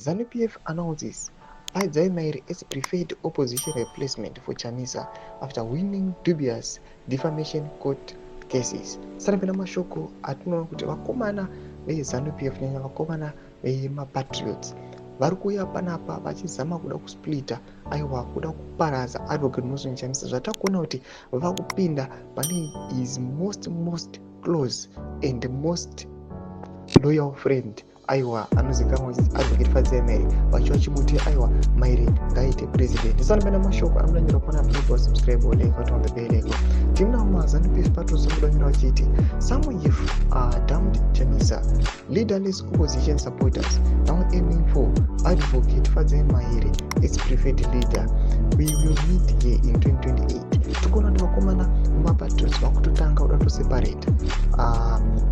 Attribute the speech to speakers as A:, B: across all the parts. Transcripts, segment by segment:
A: ZANU-PF announces Badzai Maire as preferred opposition replacement for Chamisa after winning dubious defamation court cases. Sarapena mashoko atinoona kuti vakomana veZANU-PF nyanya vakomana vemapatriots vari kuuya panapa vachizama kuda kusplita aiwa kuda kuparadza Advocate Nelson Chamisa zvatakuona kuti vakupinda pane his most close and most loyal friend aiwa anozikamwa kuti Advocate Badzai Maire vachimuti aiwa Maire ngaite president. Sanapenda mashoko anodanyira pana people subscribe or like on the bell icon. Timna mazanu patrons anodanyira vachiti some youth dumped Chamisa, leaderless opposition supporters now aiming for Advocate Badzai Maire as preferred leader. We will meet here in 2028. Tukona ndi vakomana mapatriots vakutotanga kuda kuseparate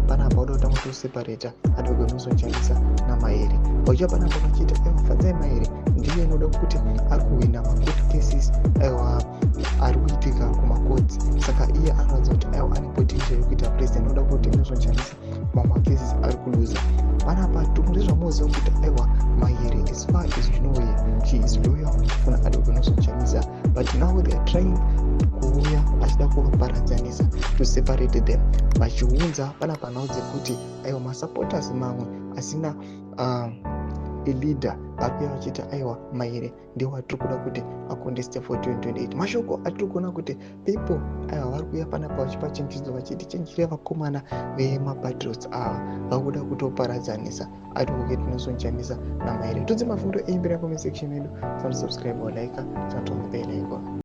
A: panapa kuda kuseparate Advocate Nelson Chamisa naMaire vachiva panapa vachita Badzai Maire ndiye anoda kuti ari kuwina macourt cases aiwa ari kuitika kumacourts, saka iye anoratidza kuti aiwa ane potential yekuita president. Anoda kuti Nelson Chamisa mamwe cases ari kuluza panapa. Ndezvamunoziva kuti aiwa Maire as far as you know she is loyal kuna Advocate Nelson Chamisa, but now they are trying kuuya vachida kuvaparadzanisa to separate them vachiunza panapa naudze kuti aiwa masupporters mamwe asina leader vari kuuya vachiti aiwa Maire ndiwo atiri kuda kuti akonteste for 2028. Mashoko atiri kuona kuti people aiwa vari kuuya panapa vachipa chenjedzo vachiti chenjere vakomana vemapatriots vari kuda kutoparadzanisa Advocate Nelson Chamisa naMaire. Tudze mafundo eimbira comment section medu, subscribe or like, turn on the bell icon.